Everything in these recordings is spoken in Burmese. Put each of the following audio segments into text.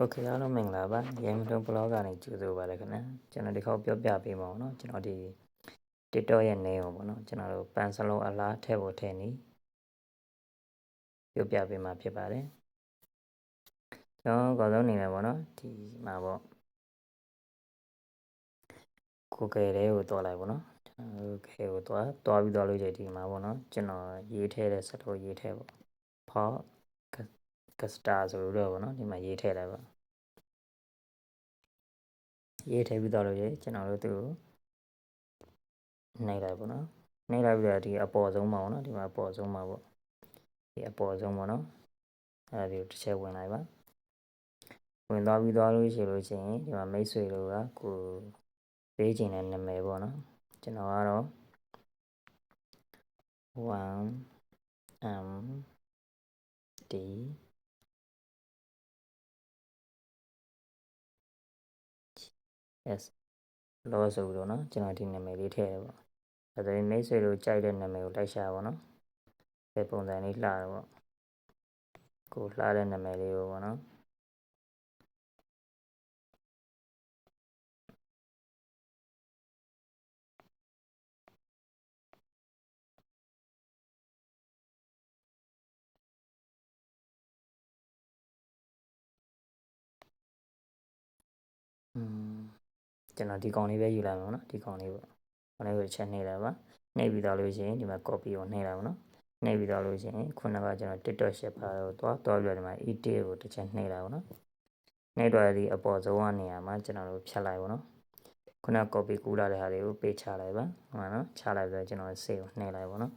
โอเคအားလုံးမင်္ဂလာပါရေမထုံဘလော့ကနေကြိုဆိုပါရခင်ဗျာကျွန်တော်ဒီခေါက်ပြောပြပေးမှာပေါ့နော်ကျွန်တော်ဒီ TikTok ရဲ့နေအောင်ပေါ့နော်ကျွန်တော်တို့ပန်စလုံးအလားထည့်ဖို့ထည့်နေပြောပြပေးမှာဖြစ်ပါတယ်ကျွန်တော်ကောဆုံးနေတယ်ပေါ့နော်ဒီမှာပေါ့ Google လေးကိုတွားလိုက်ပေါ့နော် Google ကိုတွားပြီးတော့လို့ဒီမှာပေါ့နော်ကျွန်တော်ရေးထည့်တဲ့စက်လို့ရေးထည့်ပေါ့ Podcast ဆိုလို့ပေါ့နော်ဒီမှာရေးထည့်လိုက်ပါရေးထည့်ပြီးတော့လို့ကျွန်တော်တို့သူ့နှိပ်လိုက်ပေါ့နော်နှိပ်လိုက်ပြီးတော့ဒီအပေါ်ဆုံးမှာပေါ့နော်ဒီမှာအပေါ်ဆုံးမှာပေါ့ဒီအပေါ်ဆုံးပေါ့နော်အဲ့ဒါဒီတစ်ချက်ဝင်လိုက်ပါဝင်သွားပြီးသွားလို့ရှိလို့ချင်းဒီမှာမိတ်ဆွေတို့ကကိုပေးချင်တဲ့နာမည်ပေါ့နော်ကျွန်တော်ကတော့ 1MD S လောဆိုပြီးတော့နော်ကျွန်တော်ဒီနာမည်လေးထည့်ရပါအဲ့ဒါမိတ်ဆွေတို့ကြိုက်တဲ့နာမည်ကိုတိုက်ရှာပါနော်ဒီပုံစံလေးလှတယ်ပေါ့ကိုလှတဲ့နာမည်လေးပေါ့နော်ကျွန်တော်ဒီကောင်လေးပဲယူလိုက်မှာနော်ဒီကောင်လေးပေါ့ခေါင်းလေးကိုချက်နှိပ်လိုက်ပါနှိပ်ပြီးတော့လို့ရှိရင်ဒီမှာ copy ကိုနှိပ်လိုက်ပါနော်နှိပ်ပြီးတော့လို့ရှိရင်ခုနကကျွန်တော် TikTok share ပါတော့သွားပြီးတော့ဒီမှာ edit ကိုတစ်ချက်နှိပ်လိုက်ပါနော်နှိပ်တော့ဒီအပေါ်ဆုံးကနေရာမှာကျွန်တော်တို့ဖြတ်လိုက်ပါနော်ခုန copy ကူးလာတဲ့ဟာတွေကိုပေးချလိုက်ပါဟုတ်လားနော်ချလိုက်ပြီးတော့ကျွန်တော် save ကိုနှိပ်လိုက်ပါနော်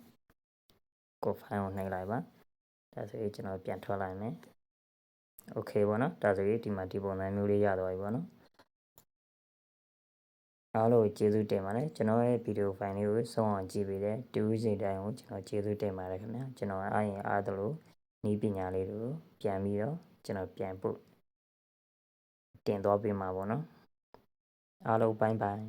ကို file ကိုနှိပ်လိုက်ပါဒါဆိုရင်ကျွန်တော်ပြန်ထွက်လိုက်မယ် okay ပေါ့နော်ဒါဆိုရင်ဒီမှာဒီပုံစံမျိုးလေးရသွားပြီပေါ့နော်အားလုံးကျေးဇူးတင်ပါတယ်ကျွန်တော်ရဲ့ဗီဒီယိုဖိုင်လေးကိုစောင့်အောင်ကြည့်ပေးတဲ့တူးစီတိုင်းကိုကျွန်တော်ကျေးဇူးတင်ပါတယ်ခင်ဗျာကျွန်တော်အားရင်အားသလိုဤပညာလေးတွေကိုပြန်ပြီးတော့ကျွန်တော်ပြန်ပို့တင်သွားပေးမှာပေါ့နော်အားလုံးဘိုင်းဘိုင်း